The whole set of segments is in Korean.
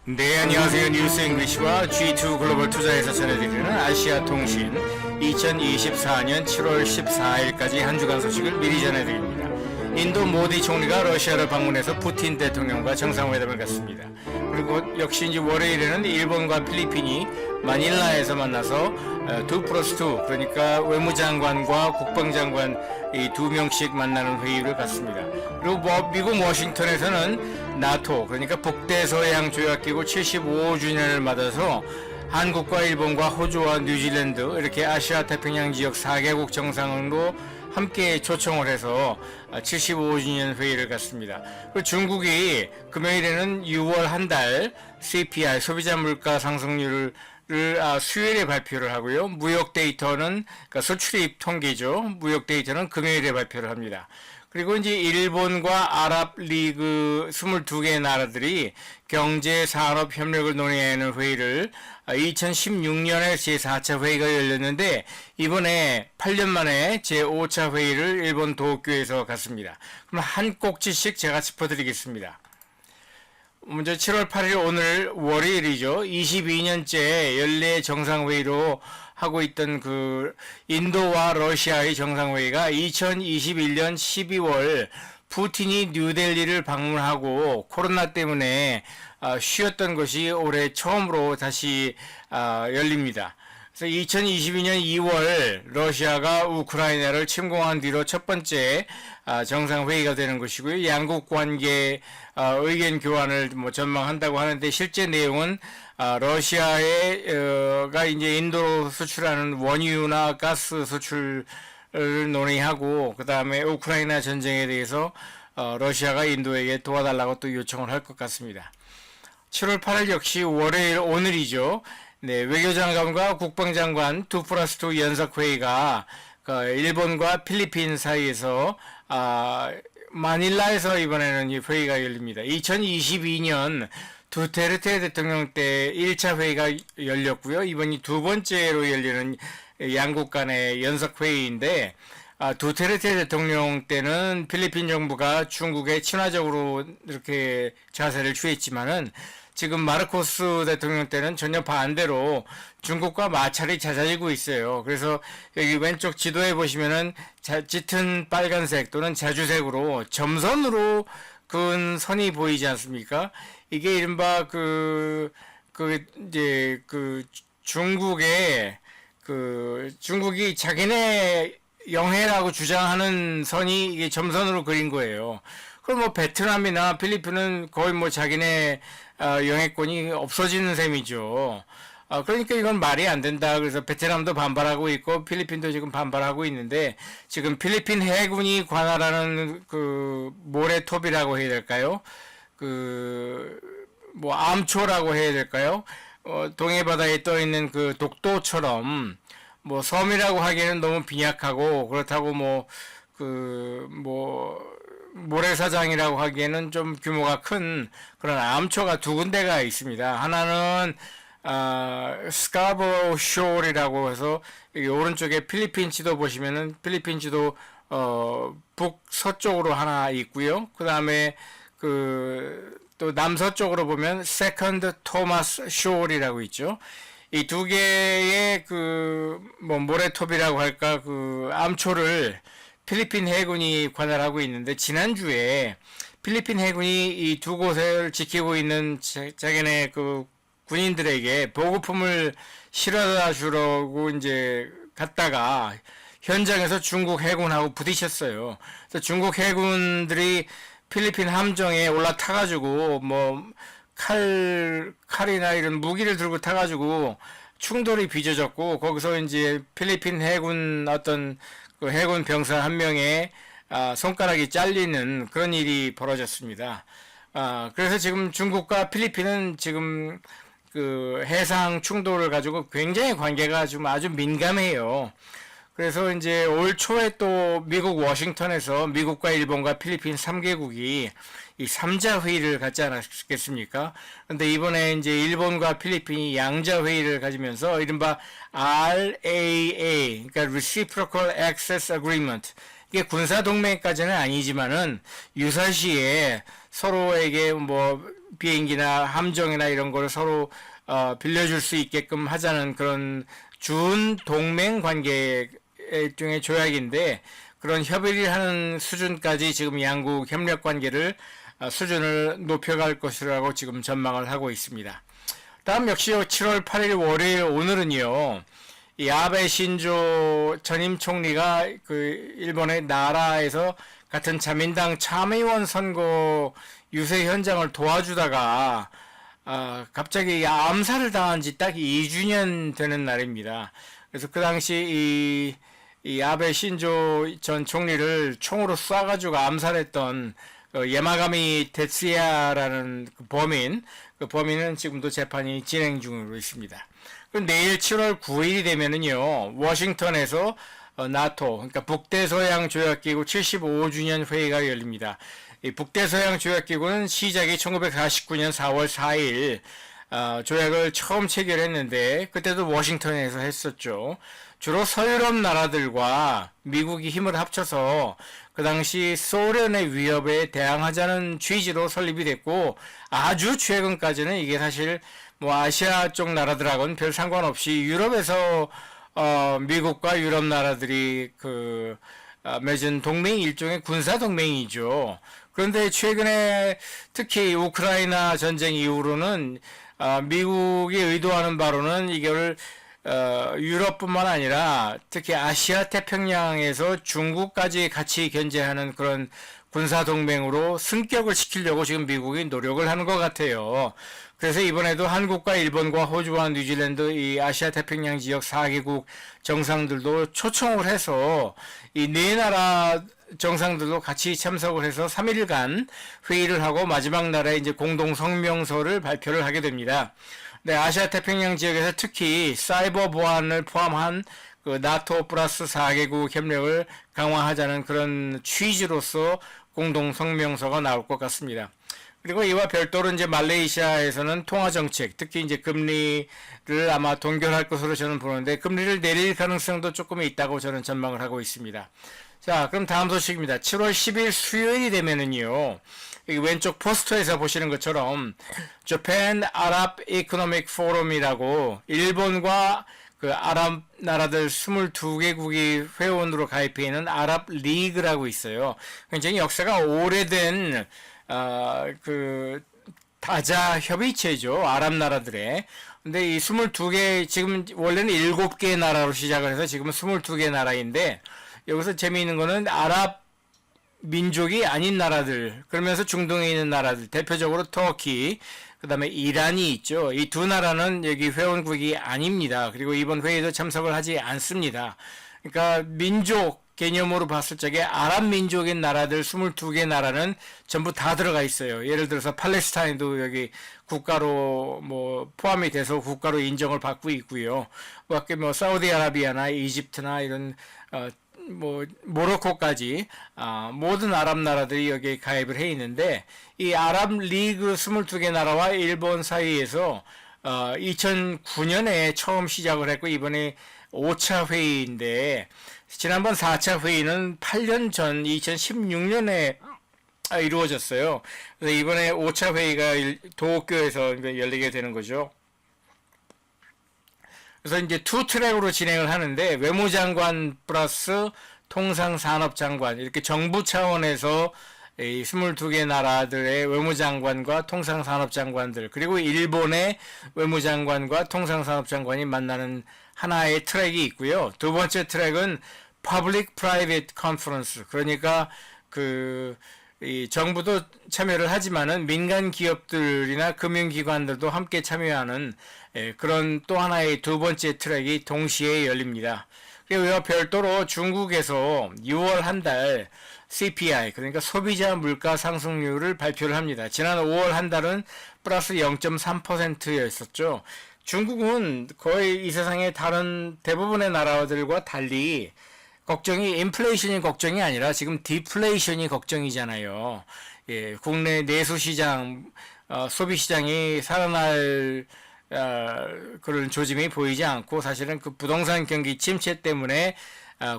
네, 안녕하세요. 뉴스 잉글리시와 G2 글로벌 투자에서 전해드리는 아시아 통신 2024년 7월 14일까지 한 주간 소식을 미리 전해드립니다. 인도 모디 총리가 러시아를 방문해서 푸틴 대통령과 정상회담을 갖습니다. 그리고 역시 이제 월요일에는 일본과 필리핀이 마닐라에서 만나서 2+2, 그러니까 외무장관과 국방장관 이 두 명씩 만나는 회의를 갖습니다. 그리고 미국 워싱턴에서는 나토, 그러니까 북대서양 조약기구 75주년을 맞아서 한국과 일본과 호주와 뉴질랜드 이렇게 아시아 태평양 지역 4개국 정상으로 함께 초청을 해서 75주년 회의를 갖습니다. 그리고 중국이 금요일에는 6월 한 달 CPI 소비자 물가 상승률을 수요일에 발표를 하고요. 무역 데이터는 그러니까 수출입 통계죠. 무역 데이터는 금요일에 발표를 합니다. 그리고 이제 일본과 아랍리그 22개 나라들이 경제 산업 협력을 논의하는 회의를 2016년에 제4차 회의가 열렸는데 이번에 8년 만에 제5차 회의를 일본 도쿄에서 갖습니다. 그럼 한 꼭지씩 제가 짚어드리겠습니다. 먼저 7월 8일 오늘 월요일이죠. 22년째 연례 정상회의로 하고 있던 그 인도와 러시아의 정상회의가 2021년 12월 푸틴이 뉴델리를 방문하고 코로나 때문에 쉬었던 것이 올해 처음으로 다시 열립니다. 그래서 2022년 2월 러시아가 우크라이나를 침공한 뒤로 첫 번째 정상회의가 되는 것이고요. 양국 관계 의견 교환을 전망한다고 하는데 실제 내용은 러시아가 이제 인도로 수출하는 원유나 가스 수출을 논의하고 그 다음에 우크라이나 전쟁에 대해서 러시아가 인도에게 도와달라고 또 요청을 할 것 같습니다. 7월 8일 역시 월요일 오늘이죠. 네, 외교장관과 국방장관 2+2 연석회의가 일본과 필리핀 사이에서 마닐라에서 이번에는 이 회의가 열립니다. 2022년 두테르테 대통령 때 1차 회의가 열렸고요. 이번이 두 번째로 열리는 양국 간의 연석회의인데 두테르테 대통령 때는 필리핀 정부가 중국에 친화적으로 이렇게 자세를 취했지만은 지금 마르코스 대통령 때는 전혀 반대로 중국과 마찰이 잦아지고 있어요. 그래서 여기 왼쪽 지도에 보시면은 짙은 빨간색 또는 자주색으로 점선으로 그은 선이 보이지 않습니까? 이게 이른바 중국이 자기네 영해라고 주장하는 선이 이게 점선으로 그린 거예요. 그럼 뭐 베트남이나 필리핀은 거의 뭐 자기네 영해권이 없어지는 셈이죠. 그러니까 이건 말이 안 된다. 그래서 베트남도 반발하고 있고 필리핀도 지금 반발하고 있는데 지금 필리핀 해군이 관할하는 그 모래톱이라고 해야 될까요? 뭐 암초라고 해야 될까요? 동해 바다에 떠 있는 그 독도처럼 뭐 섬이라고 하기에는 너무 빈약하고 그렇다고 모래사장이라고 하기에는 좀 규모가 큰 그런 암초가 두 군데가 있습니다. 하나는 스카버로 쇼얼이라고 해서 여기 오른쪽에 필리핀 지도 보시면은 필리핀 지도 북서쪽으로 하나 있고요. 그 다음에 또 남서쪽으로 보면 세컨드 토마스 쇼얼이라고 있죠. 이 두 개의 모래톱이라고 할까 암초를 필리핀 해군이 관할하고 있는데 지난주에 필리핀 해군이 이 두 곳을 지키고 있는 자기네 군인들에게 보급품을 실어다 주려고 이제 갔다가 현장에서 중국 해군하고 부딪혔어요. 그래서 중국 해군들이 필리핀 함정에 올라타가지고 칼이나 이런 무기를 들고 타가지고 충돌이 빚어졌고 거기서 이제 필리핀 해군 해군 병사 한 명의 손가락이 잘리는 그런 일이 벌어졌습니다. 그래서 지금 중국과 필리핀은 지금 해상 충돌을 가지고 굉장히 관계가 좀 아주 민감해요. 그래서 이제 올 초에 또 미국 워싱턴에서 미국과 일본과 필리핀 3개국이 이 3자 회의를 갖지 않았겠습니까? 그런데 이번에 이제 일본과 필리핀이 양자 회의를 가지면서 이른바 RAA, 그러니까 Reciprocal Access Agreement, 이게 군사 동맹까지는 아니지만은 유사시에 서로에게 비행기나 함정이나 이런 거를 서로 빌려줄 수 있게끔 하자는 그런 준 동맹 관계 일종의 조약인데, 그런 협의를 하는 수준까지 지금 양국 협력 관계를 수준을 높여갈 것이라고 지금 전망을 하고 있습니다. 다음 역시 7월 8일 월요일 오늘은요, 이 아베 신조 전임 총리가 그 일본의 나라에서 같은 자민당 참의원 선거 유세 현장을 도와주다가 갑자기 암살을 당한 지 딱 2주년 되는 날입니다. 그래서 그 당시 이 아베 신조 전 총리를 총으로 쏴가지고 암살했던 예마가미 데츠야라는 그 범인은 지금도 재판이 진행 중으로 있습니다. 그럼 내일 7월 9일이 되면은요, 워싱턴에서 나토, 그러니까 북대서양 조약기구 75주년 회의가 열립니다. 이 북대서양 조약기구는 시작이 1949년 4월 4일 조약을 처음 체결했는데, 그때도 워싱턴에서 했었죠. 주로 서유럽 나라들과 미국이 힘을 합쳐서 그 당시 소련의 위협에 대항하자는 취지로 설립이 됐고, 아주 최근까지는 이게 사실 뭐 아시아 쪽 나라들하고는 별 상관없이 유럽에서 미국과 유럽 나라들이 맺은 동맹이 일종의 군사 동맹이죠. 그런데 최근에 특히 우크라이나 전쟁 이후로는 미국이 의도하는 바로는 이걸 유럽뿐만 아니라 특히 아시아 태평양에서 중국까지 같이 견제하는 그런 군사동맹으로 승격을 시키려고 지금 미국이 노력을 하는 것 같아요. 그래서 이번에도 한국과 일본과 호주와 뉴질랜드 이 아시아 태평양 지역 4개국 정상들도 초청을 해서 이 네 나라 정상들도 같이 참석을 해서 3일간 회의를 하고 마지막 날에 이제 공동 성명서를 발표를 하게 됩니다. 네, 아시아 태평양 지역에서 특히 사이버 보안을 포함한 그 나토 플러스 4개국 협력을 강화하자는 그런 취지로서 공동 성명서가 나올 것 같습니다. 그리고 이와 별도로 이제 말레이시아에서는 통화 정책, 특히 이제 금리를 아마 동결할 것으로 저는 보는데, 금리를 내릴 가능성도 조금 있다고 저는 전망을 하고 있습니다. 자, 그럼 다음 소식입니다. 7월 10일 수요일이 되면은요, 여기 왼쪽 포스터에서 보시는 것처럼 Japan Arab Economic Forum이라고 일본과 그 아랍 나라들 22개국이 회원으로 가입해 있는 아랍 리그라고 있어요. 굉장히 역사가 오래된 그 다자 협의체죠. 아랍 나라들의. 근데 이 22개, 지금 원래는 7개 나라로 시작을 해서 지금은 22개 나라인데, 여기서 재미있는 거는 아랍 민족이 아닌 나라들, 그러면서 중동에 있는 나라들, 대표적으로 터키, 그 다음에 이란이 있죠. 이 두 나라는 여기 회원국이 아닙니다. 그리고 이번 회의도 참석을 하지 않습니다. 그러니까 민족 개념으로 봤을 적에 아랍 민족인 나라들 22개 나라는 전부 다 들어가 있어요. 예를 들어서 팔레스타인도 여기 국가로 뭐 포함이 돼서 국가로 인정을 받고 있고요. 밖에 뭐 사우디아라비아나 이집트나 이런 뭐 모로코까지 모든 아랍 나라들이 여기에 가입을 해 있는데, 이 아랍 리그 22개 나라와 일본 사이에서 2009년에 처음 시작을 했고, 이번에 5차 회의인데, 지난번 4차 회의는 8년 전 2016년에 이루어졌어요. 그래서 이번에 5차 회의가 도쿄에서 열리게 되는 거죠. 그래서 이제 투 트랙으로 진행을 하는데, 외무장관 플러스 통상산업장관, 이렇게 정부 차원에서 이 22개 나라들의 외무장관과 통상산업장관들, 그리고 일본의 외무장관과 통상산업장관이 만나는 하나의 트랙이 있고요. 두 번째 트랙은 Public Private Conference, 그러니까 이 정부도 참여를 하지만은 민간 기업들이나 금융기관들도 함께 참여하는 그런 또 하나의 두 번째 트랙이 동시에 열립니다. 그리고 별도로 중국에서 6월 한 달 CPI, 그러니까 소비자 물가 상승률을 발표를 합니다. 지난 5월 한 달은 플러스 0.3%였었죠. 중국은 거의 이 세상의 다른 대부분의 나라들과 달리 걱정이 인플레이션이 걱정이 아니라 지금 디플레이션이 걱정이잖아요. 예, 국내 내수 시장, 소비 시장이 살아날 그런 조짐이 보이지 않고, 사실은 그 부동산 경기 침체 때문에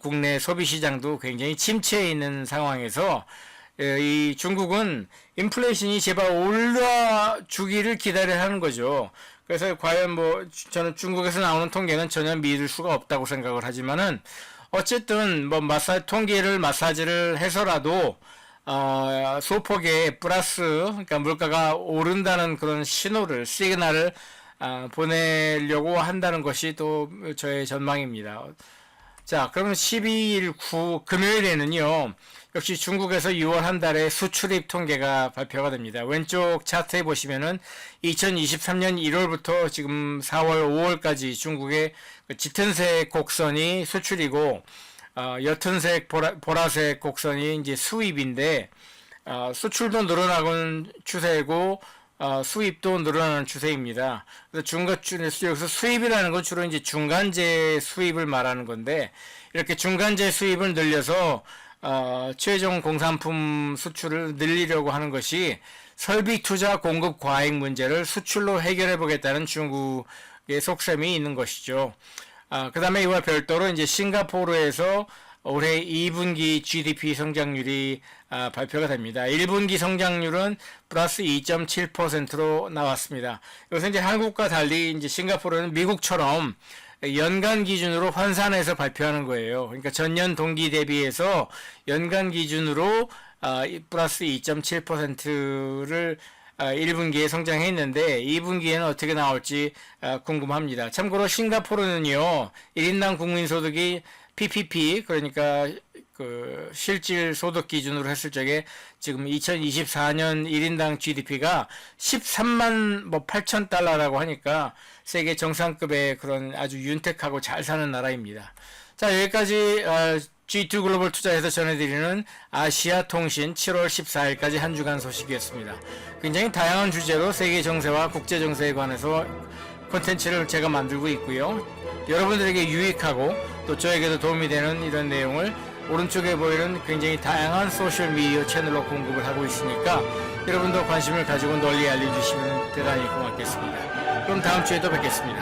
국내 소비 시장도 굉장히 침체해 있는 상황에서 이 중국은 인플레이션이 제발 올라주기를 기다려야 하는 거죠. 그래서 과연 뭐 저는 중국에서 나오는 통계는 전혀 믿을 수가 없다고 생각을 하지만은 어쨌든 뭐 통계를 마사지를 해서라도 소폭의 플러스, 그러니까 물가가 오른다는 그런 시그널을 보내려고 한다는 것이 또 저의 전망입니다. 자, 그러면 12일 금요일에는요, 역시 중국에서 6월 한 달에 수출입 통계가 발표가 됩니다. 왼쪽 차트에 보시면은 2023년 1월부터 지금 4월, 5월까지 중국의 짙은색 곡선이 수출이고, 옅은색 보라색 곡선이 이제 수입인데, 수출도 늘어나는 추세고, 수입도 늘어나는 추세입니다. 그래서 여기서 수입이라는 건 주로 이제 중간재 수입을 말하는 건데, 이렇게 중간재 수입을 늘려서, 최종 공산품 수출을 늘리려고 하는 것이 설비 투자 공급 과잉 문제를 수출로 해결해 보겠다는 중국의 속셈이 있는 것이죠. 그 다음에 이와 별도로 이제 싱가포르에서 올해 2분기 GDP 성장률이 발표가 됩니다. 1분기 성장률은 플러스 2.7%로 나왔습니다. 이것은 이제 한국과 달리 이제 싱가포르는 미국처럼 연간 기준으로 환산해서 발표하는 거예요. 그러니까 전년 동기 대비해서 연간 기준으로 플러스 2.7%를 1분기에 성장했는데 2분기에는 어떻게 나올지 궁금합니다. 참고로 싱가포르는요, 1인당 국민소득이 PPP, 그러니까 그 실질 소득 기준으로 했을 적에 지금 2024년 1인당 GDP가 13만 8천 달러라고 하니까 세계 정상급의 그런 아주 윤택하고 잘 사는 나라입니다. 자, 여기까지 G2 글로벌 투자에서 전해드리는 아시아 통신 7월 14일까지 한 주간 소식이었습니다. 굉장히 다양한 주제로 세계 정세와 국제 정세에 관해서 콘텐츠를 제가 만들고 있고요. 여러분들에게 유익하고 또 저에게도 도움이 되는 이런 내용을 오른쪽에 보이는 굉장히 다양한 소셜미디어 채널로 공급을 하고 있으니까 여러분도 관심을 가지고 널리 알려주시면 대단히 고맙겠습니다. 그럼 다음 주에도 뵙겠습니다.